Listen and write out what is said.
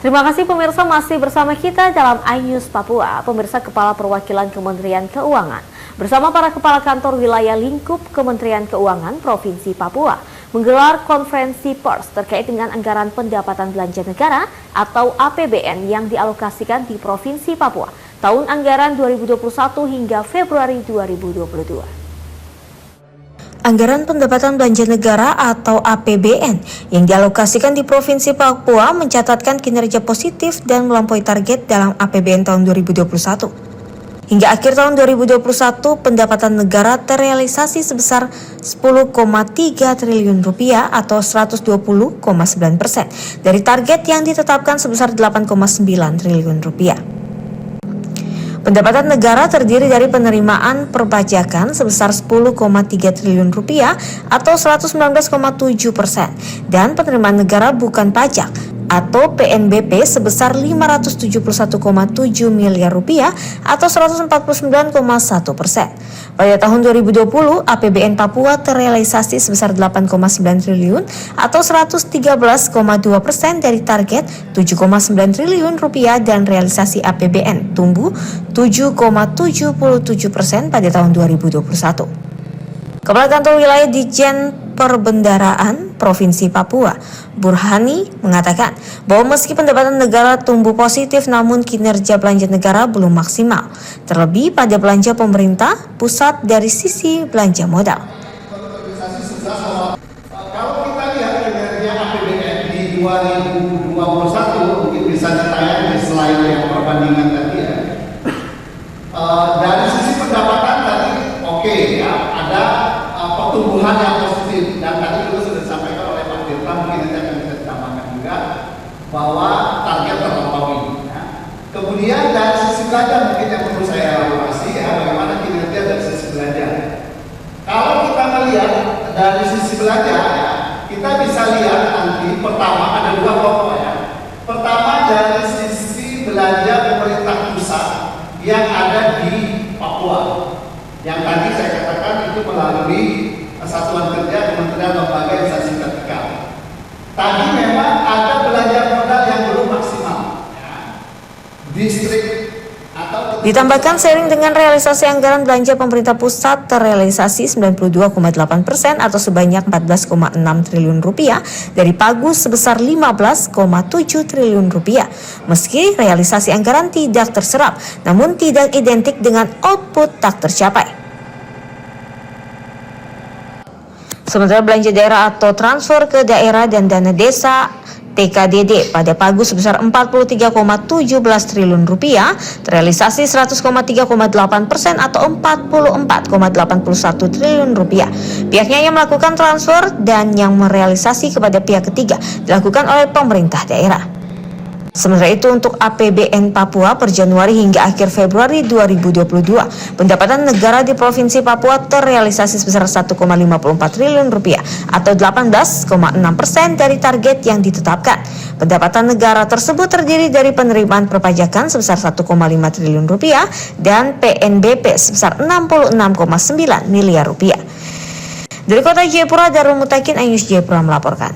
Terima kasih pemirsa masih bersama kita dalam iNews Papua. Pemirsa, Kepala Perwakilan Kementerian Keuangan bersama para kepala kantor wilayah lingkup Kementerian Keuangan Provinsi Papua menggelar konferensi pers terkait dengan anggaran pendapatan belanja negara atau APBN yang dialokasikan di Provinsi Papua tahun anggaran 2021 hingga Februari 2022. Anggaran pendapatan belanja negara atau APBN yang dialokasikan di Provinsi Papua mencatatkan kinerja positif dan melampaui target dalam APBN tahun 2021. Hingga akhir tahun 2021, pendapatan negara terrealisasi sebesar 10,3 triliun rupiah atau 120,9% dari target yang ditetapkan sebesar 8,9 triliun rupiah. Pendapatan negara terdiri dari penerimaan perpajakan sebesar 10,3 triliun rupiah atau 119,7% dan penerimaan negara bukan pajak atau PNBP sebesar 571,7 miliar rupiah atau 149,1%. Pada tahun 2020, APBN Papua terrealisasi sebesar 8,9 triliun atau 113,2% dari target 7,9 triliun rupiah dan realisasi APBN tumbuh 7,77% pada tahun 2021. Kepala Kantor Wilayah Ditjen Perbendaraan Provinsi Papua, Burhani, mengatakan bahwa meski pendapatan negara tumbuh positif namun kinerja belanja negara belum maksimal, terlebih pada belanja pemerintah pusat dari sisi belanja modal. Kalau kita lihat kinerja APBN di 2021, mungkin bisa ditayang selain yang perbandingan tadi ya. Dari sisi pendapatan tadi oke ya, ada pertumbuhan yang positif dan tadi juga sudah disampaikan oleh Pak Dirta, mungkin nanti akan kita tambahkan juga bahwa target terlampaui. Ya. Kemudian dari sisi belanja mungkin yang perlu saya elaborasi ya, bagaimana kinerja dari sisi belanja. Kalau kita melihat dari sisi belanja ya, kita bisa lihat nanti pertama ada dua pokok ya. Pertama dari sisi belanja pemerintah pusat yang ada di Papua. Yang tadi saya katakan itu melalui satuan kerja Kementerian Lembaga Instansi Vertikal. Tadi memang ada belanja modal yang belum maksimal. Ya. Distrik atau ditambahkan seiring dengan realisasi anggaran belanja pemerintah pusat terrealisasi 92,8% atau sebanyak 14,6 triliun rupiah dari pagu sebesar 15,7 triliun rupiah. Meski realisasi anggaran tidak terserap, namun tidak identik dengan output tak tercapai. Sementara belanja daerah atau transfer ke daerah dan dana desa TKDD pada pagu sebesar 43,17 triliun rupiah, terrealisasi 100,3,8% atau 44,81 triliun rupiah. Pihaknya yang melakukan transfer dan yang merealisasi kepada pihak ketiga dilakukan oleh pemerintah daerah. Sementara itu untuk APBN Papua per Januari hingga akhir Februari 2022, pendapatan negara di Provinsi Papua terrealisasi sebesar 1,54 triliun rupiah atau 18,6% dari target yang ditetapkan. Pendapatan negara tersebut terdiri dari penerimaan perpajakan sebesar 1,5 triliun rupiah dan PNBP sebesar 66,9 miliar rupiah. Dari Kota Jayapura, Darul Mutakin, iNews Jayapura melaporkan.